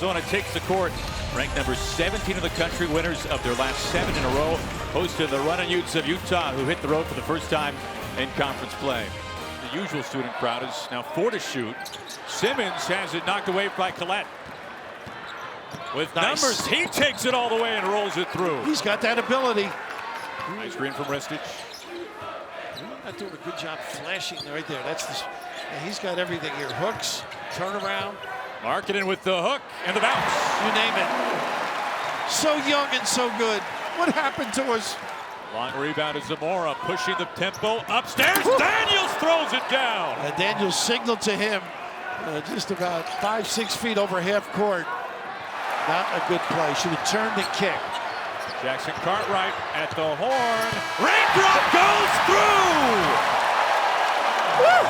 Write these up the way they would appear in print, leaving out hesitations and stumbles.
Arizona takes the court. Ranked number 17 in the country, winners of their last 7 in a row. Hosted the Runnin' Utes of Utah, who hit the road for the first time in conference play. The usual student crowd is now 4 to shoot. Simmons has it knocked away by Collette. With numbers, he takes it all the way and rolls it through. He's got that ability. Nice screen from Ristic. Not doing a good job flashing right there. That's the. Yeah, he's got everything here. Hooks, turnaround. Marketing with the hook and the bounce. You name it. So young and so good. What happened to us? Long rebound is Zamora pushing the tempo upstairs. Daniels throws it down. And Daniels signaled to him just about 5-6 feet over half court. Not a good play. Should have turned and kicked. Jackson Cartwright at the horn. Raindrop goes through. Woo!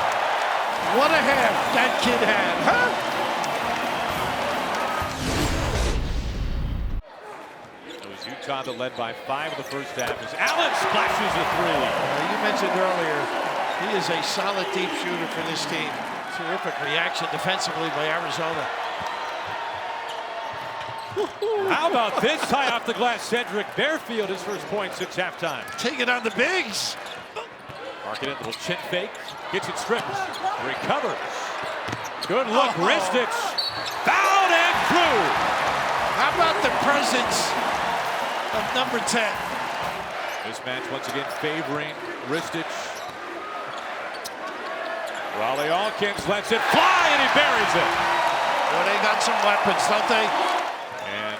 What a half that kid had, huh? It was Utah that led by 5 in the first half as Allen splashes a 3. You mentioned earlier, he is a solid deep shooter for this team. Terrific reaction defensively by Arizona. How about this tie off the glass? Cedric Bearfield, his first point since halftime. Taking on the bigs. Marking it, little chin fake. Gets it stripped. Recovers. Good look. Ristic. Fouled and through. How about the presence of number 10? This match once again favoring Ristic. Raleigh Alkins lets it fly and he buries it. Well, they got some weapons, don't they? And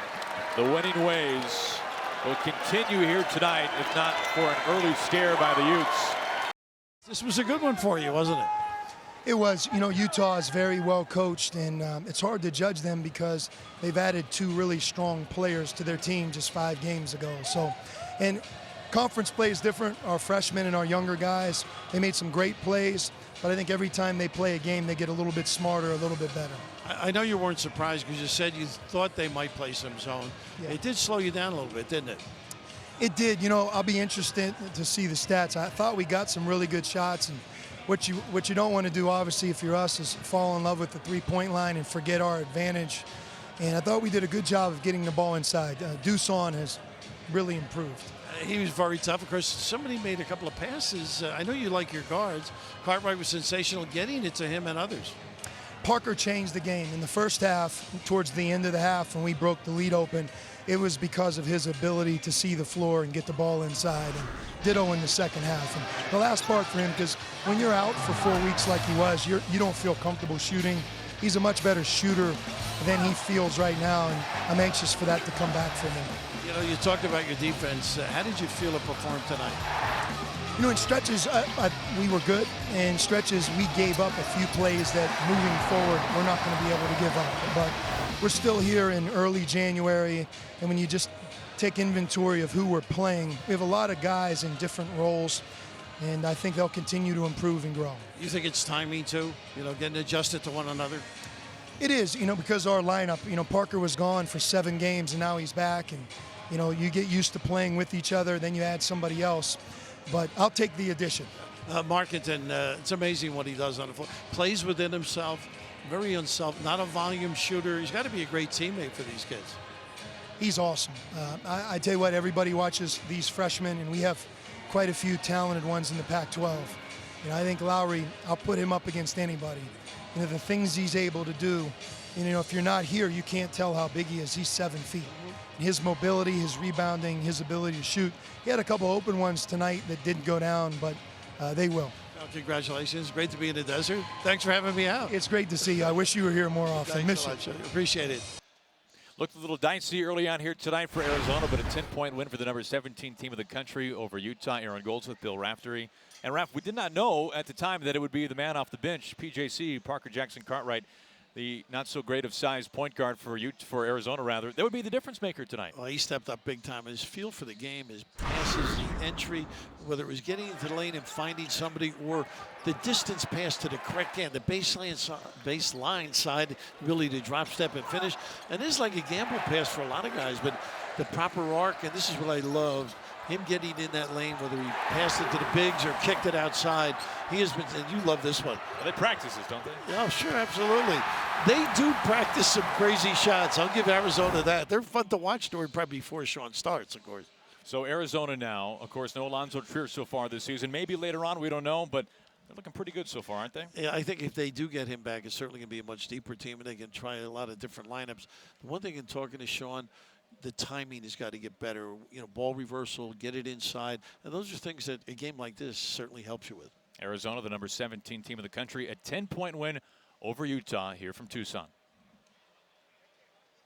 the winning ways will continue here tonight, if not for an early scare by the Utes. This was a good one for you, wasn't it? It was. You know, Utah is very well coached, and it's hard to judge them because they've added 2 really strong players to their team just 5 games ago. So, and conference play is different. Our freshmen and our younger guys, they made some great plays, but I think every time they play a game, they get a little bit smarter, a little bit better. I know you weren't surprised because you said you thought they might play some zone. Yeah. It did slow you down a little bit, didn't it? It did. You know, I'll be interested to see the stats. I thought we got some really good shots, and what you don't want to do, obviously, if you're us, is fall in love with the three-point line and forget our advantage. And I thought we did a good job of getting the ball inside. Dusan has really improved. He was very tough. Of course, somebody made a couple of passes. I know you like your guards. Cartwright was sensational getting it to him and others. Parker changed the game. In the first half, towards the end of the half, when we broke the lead open, it was because of his ability to see the floor and get the ball inside, and ditto in the second half. And the last part for him, because when you're out for 4 weeks like he was, you don't feel comfortable shooting. He's a much better shooter than he feels right now, and I'm anxious for that to come back for him. You know, you talked about your defense. How did you feel it performed tonight? You know, in stretches, we were good. In stretches, we gave up a few plays that moving forward, we're not going to be able to give up. But we're still here in early January, and when you just take inventory of who we're playing, we have a lot of guys in different roles, and I think they'll continue to improve and grow. You think it's timing too? You know, getting adjusted to one another? It is, you know, because our lineup, you know, Parker was gone for 7 games, and now he's back, and, you know, you get used to playing with each other, then you add somebody else. But I'll take the addition. Markinton, it's amazing what he does on the floor. Plays within himself, very unself, not a volume shooter. He's got to be a great teammate for these kids. He's awesome. I tell you what, everybody watches these freshmen, and we have quite a few talented ones in the Pac-12. You know, I think Lowry, I'll put him up against anybody. You know, the things he's able to do, you know, if you're not here, you can't tell how big he is. He's 7 feet. His mobility, his rebounding, his ability to shoot. He had a couple open ones tonight that didn't go down, but they will. Well, congratulations. Great to be in the desert. Thanks for having me out. It's great to see you. I wish you were here more often. Thanks so much. Appreciate it. Looked a little dicey early on here tonight for Arizona, but a 10-point win for the number 17 team of the country over Utah. Aaron Goldsmith, Bill Raftery. And Raf, we did not know at the time that it would be the man off the bench, PJC, Parker Jackson Cartwright, the not so great of size point guard for Arizona, rather. That would be the difference maker tonight. Well, he stepped up big time. His feel for the game, his passes, the entry, whether it was getting into the lane and finding somebody or the distance pass to the correct hand, the baseline side, ability to drop, step, and finish. And this is like a gamble pass for a lot of guys, but the proper arc, and this is what I love, him getting in that lane, whether he passed it to the bigs or kicked it outside. He has been, and you love this one. Well, they practice this, don't they? Oh, sure, absolutely. They do practice some crazy shots. I'll give Arizona that. They're fun to watch probably before Sean starts, of course. So Arizona now, of course, no Alonzo Trier so far this season. Maybe later on, we don't know, but they're looking pretty good so far, aren't they? Yeah, I think if they do get him back, it's certainly going to be a much deeper team, and they can try a lot of different lineups. The one thing in talking to Sean, the timing has got to get better. You know, ball reversal, get it inside. And those are things that a game like this certainly helps you with. Arizona, the number 17 team in the country, a 10-point win over Utah here from Tucson.